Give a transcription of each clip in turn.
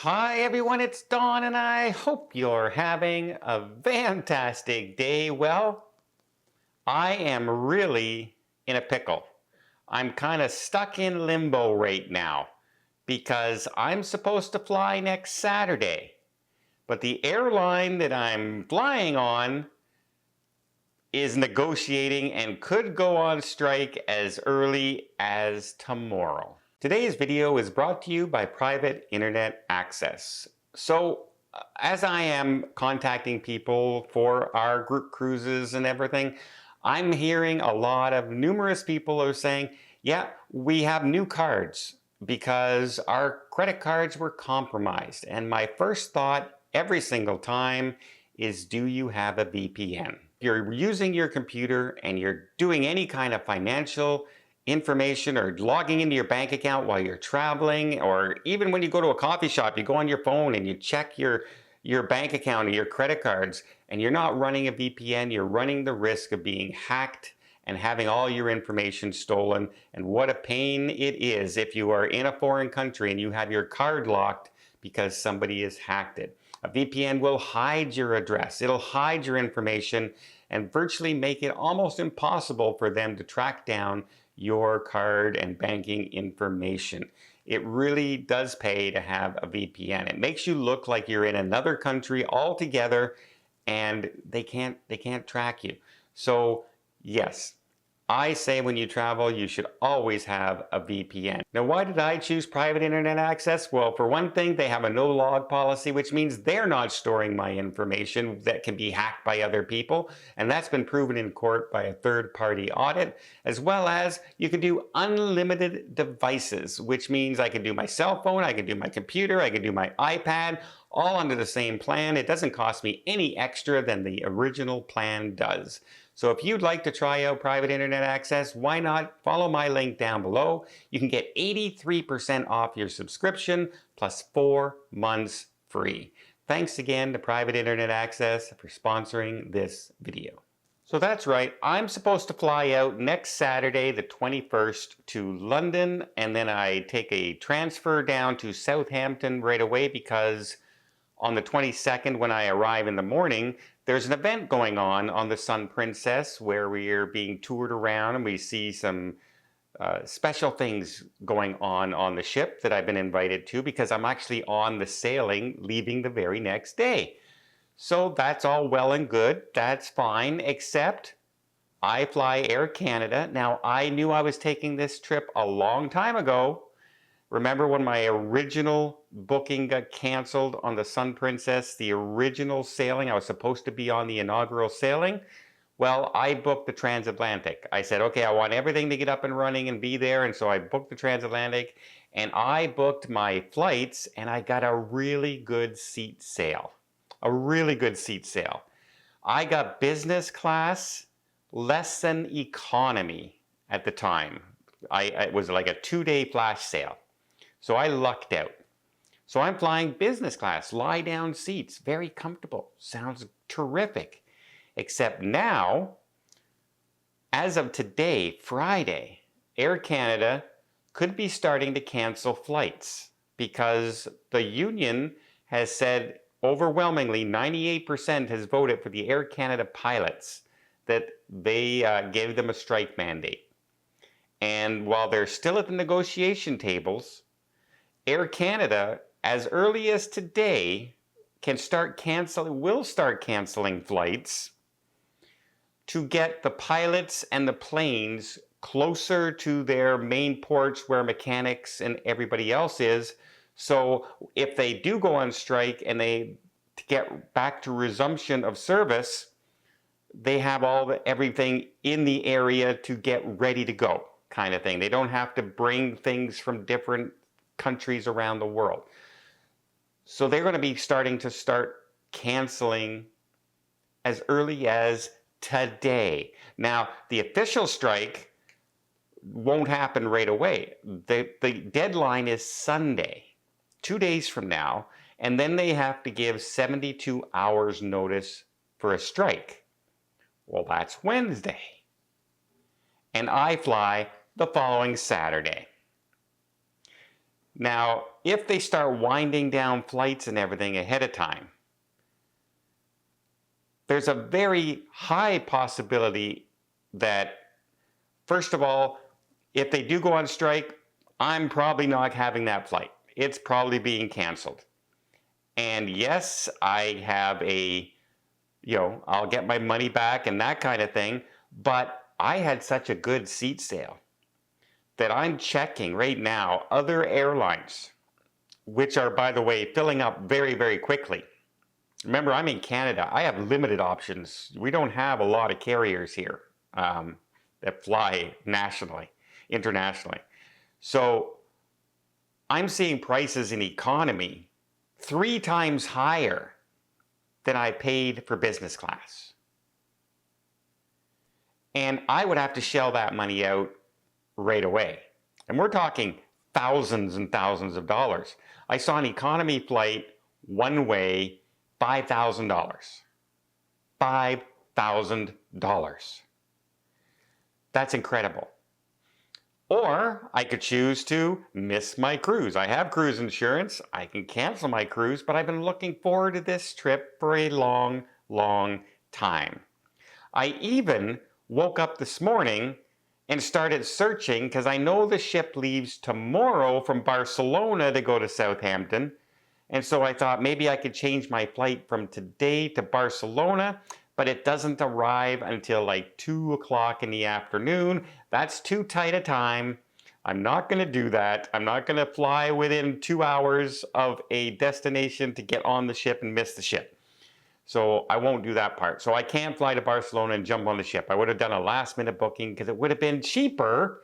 Hi everyone, it's Don and I hope you're having a fantastic day. Well, I am really in a pickle. I'm kind of stuck in limbo right now because I'm supposed to fly next Saturday, but the airline that I'm flying on is negotiating and could go on strike as early as tomorrow. Today's video is brought to you by private internet access. As I am contacting people for our group cruises and everything, I'm hearing a lot of numerous people are saying, yeah, we have new cards because our credit cards were compromised. And my first thought every single time is, do you have a VPN? If you're using your computer and you're doing any kind of financial information or logging into your bank account while you're traveling, or even when you go to a coffee shop, you go on your phone and you check your bank account or your credit cards, and you're not running a VPN, you're running the risk of being hacked and having all your information stolen. And what a pain it is if you are in a foreign country and you have your card locked because somebody has hacked it. A VPN will hide your address, it'll hide your information, and virtually make it almost impossible for them to track down your card and banking information. It really does pay to have a VPN. It makes you look like you're in another country altogether, and they can't track you. So yes, I say when you travel, you should always have a VPN. Now, why did I choose private internet access? Well, for one thing, they have a no log policy, which means they're not storing my information that can be hacked by other people. And that's been proven in court by a third-party audit, as well as you can do unlimited devices, which means I can do my cell phone, I can do my computer, I can do my iPad, all under the same plan. It doesn't cost me any extra than the original plan does. So if you'd like to try out private internet access, why not follow my link down below? You can get 83% off your subscription plus 4 months free. Thanks again to Private Internet Access for sponsoring this video. So that's right, I'm supposed to fly out next Saturday, the 21st, to London, and then I take a transfer down to Southampton right away because on the 22nd, when I arrive in the morning, there's an event going on the Sun Princess where we are being toured around and we see some special things going on the ship that I've been invited to because I'm actually on the sailing leaving the very next day. So that's all well and good, that's fine, except I fly Air Canada. Now, I knew I was taking this trip a long time ago. Remember when my original booking got canceled on the Sun Princess, the original sailing? I was supposed to be on the inaugural sailing. Well, I booked the transatlantic. I said, okay, I want everything to get up and running and be there. And so I booked the transatlantic and I booked my flights and I got a really good seat sale. A really good seat sale. I got business class, less than economy at the time. It was like a 2-day flash sale. So I lucked out. So I'm flying business class, lie down seats, very comfortable. Sounds terrific. Except now, as of today, Friday, Air Canada could be starting to cancel flights because the union has said overwhelmingly 98% has voted for the Air Canada pilots that they gave them a strike mandate. And while they're still at the negotiation tables, Air Canada, as early as today, will start canceling flights to get the pilots and the planes closer to their main ports where mechanics and everybody else is. So if they do go on strike and they get back to resumption of service, they have everything in the area to get ready to go, kind of thing. They don't have to bring things from different countries around the world. So they're going to be starting to canceling as early as today. Now, the official strike won't happen right away. The deadline is Sunday, 2 days from now, and then they have to give 72 hours notice for a strike. Well, that's Wednesday. And I fly the following Saturday. Now, if they start winding down flights and everything ahead of time, there's a very high possibility that, first of all, if they do go on strike, I'm probably not having that flight. It's probably being canceled. And yes, I have I'll get my money back and that kind of thing, but I had such a good seat sale that I'm checking right now other airlines, which are, by the way, filling up very, very quickly. Remember, I'm in Canada. I have limited options. We don't have a lot of carriers here that fly internationally. So I'm seeing prices in economy 3 times higher than I paid for business class. And I would have to shell that money out right away. And we're talking thousands and thousands of dollars. I saw an economy flight one way, $5,000. $5,000. That's incredible. Or I could choose to miss my cruise. I have cruise insurance. I can cancel my cruise, but I've been looking forward to this trip for a long, long time. I even woke up this morning and started searching because I know the ship leaves tomorrow from Barcelona to go to Southampton. And so I thought maybe I could change my flight from today to Barcelona, but it doesn't arrive until like 2 o'clock in the afternoon. That's too tight a time. I'm not going to do that. I'm not going to fly within 2 hours of a destination to get on the ship and miss the ship. So I won't do that part. So I can't fly to Barcelona and jump on the ship. I would have done a last minute booking because it would have been cheaper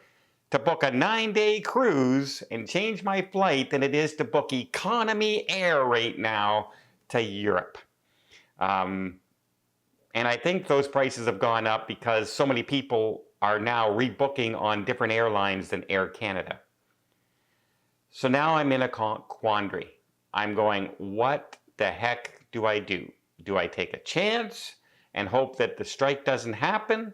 to book a 9-day cruise and change my flight than it is to book economy air right now to Europe. And I think those prices have gone up because so many people are now rebooking on different airlines than Air Canada. So now I'm in a quandary. I'm going, what the heck do I do? Do I take a chance and hope that the strike doesn't happen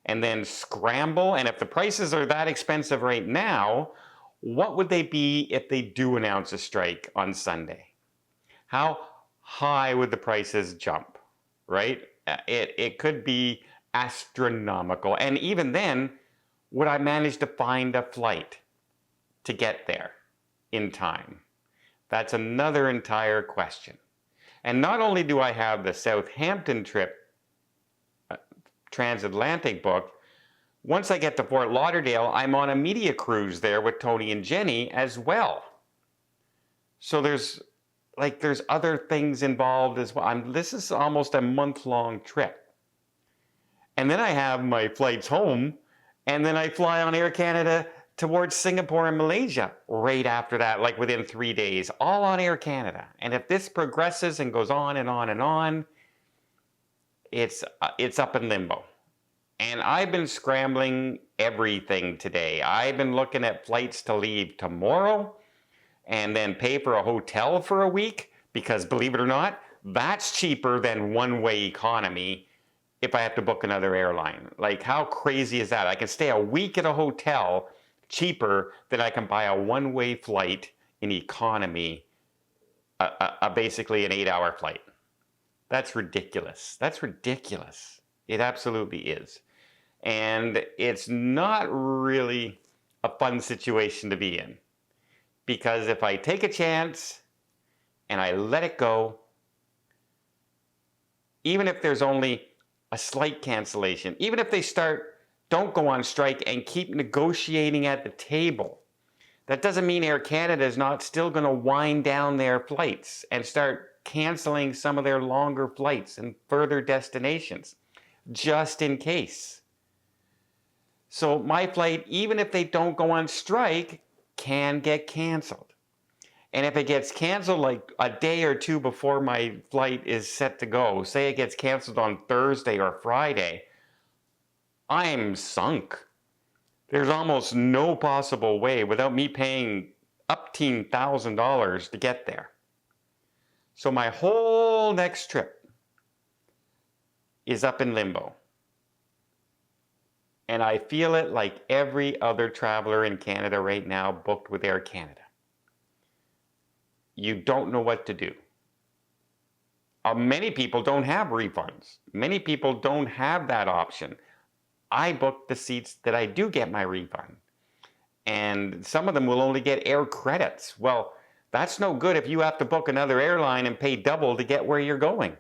and then scramble? And if the prices are that expensive right now, what would they be if they do announce a strike on Sunday? How high would the prices jump, right? It could be astronomical. And even then, would I manage to find a flight to get there in time? That's another entire question. And not only do I have the Southampton trip, transatlantic booked, once I get to Fort Lauderdale, I'm on a media cruise there with Tony and Jenny as well. So there's other things involved as well. This is almost a month-long trip. And then I have my flights home, and then I fly on Air Canada towards Singapore and Malaysia right after that, like within 3 days, all on Air Canada. And if this progresses and goes on and on and on, it's up in limbo. And I've been scrambling everything today. I've been looking at flights to leave tomorrow and then pay for a hotel for a week because, believe it or not, that's cheaper than one-way economy if I have to book another airline. Like, how crazy is that? I can stay a week at a hotel cheaper than I can buy a one-way flight in economy, basically an 8-hour flight. That's ridiculous. That's ridiculous. It absolutely is. And it's not really a fun situation to be in. Because if I take a chance and I let it go, even if there's only a slight cancellation, even if they don't go on strike and keep negotiating at the table, that doesn't mean Air Canada is not still going to wind down their flights and start canceling some of their longer flights and further destinations, just in case. So my flight, even if they don't go on strike, can get canceled. And if it gets canceled like a day or two before my flight is set to go, say it gets canceled on Thursday or Friday, I'm sunk. There's almost no possible way without me paying up to $1,000 to get there. So my whole next trip is up in limbo. And I feel it like every other traveler in Canada right now booked with Air Canada. you don't know what to do. Many people don't have refunds. Many people don't have that option. I book the seats that I do get my refund. And some of them will only get air credits. Well, that's no good if you have to book another airline and pay double to get where you're going.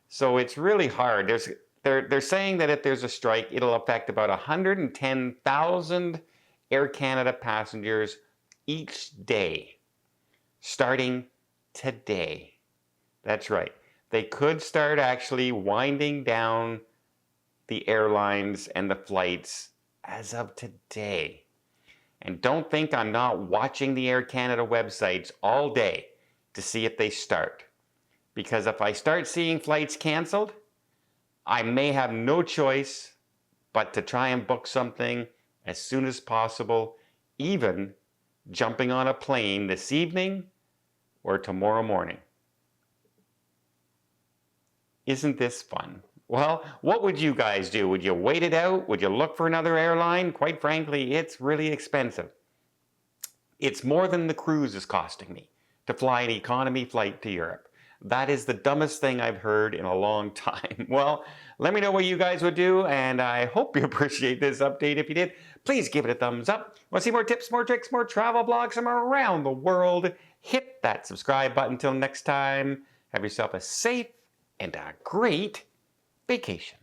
So it's really hard. They're saying that if there's a strike, it'll affect about 110,000 Air Canada passengers each day, starting today. That's right. They could start actually winding down the airlines and the flights as of today. And don't think I'm not watching the Air Canada websites all day to see if they start. Because if I start seeing flights canceled, I may have no choice but to try and book something as soon as possible, even jumping on a plane this evening or tomorrow morning. Isn't this fun? Well, what would you guys do? Would you wait it out? Would you look for another airline? Quite frankly, it's really expensive. It's more than the cruise is costing me to fly an economy flight to Europe. That is the dumbest thing I've heard in a long time. Well, let me know what you guys would do, and I hope you appreciate this update. If you did, please give it a thumbs up. Want to see more tips, more tricks, more travel blogs from around the world? Hit that subscribe button. Until next time, have yourself a safe and a great vacation.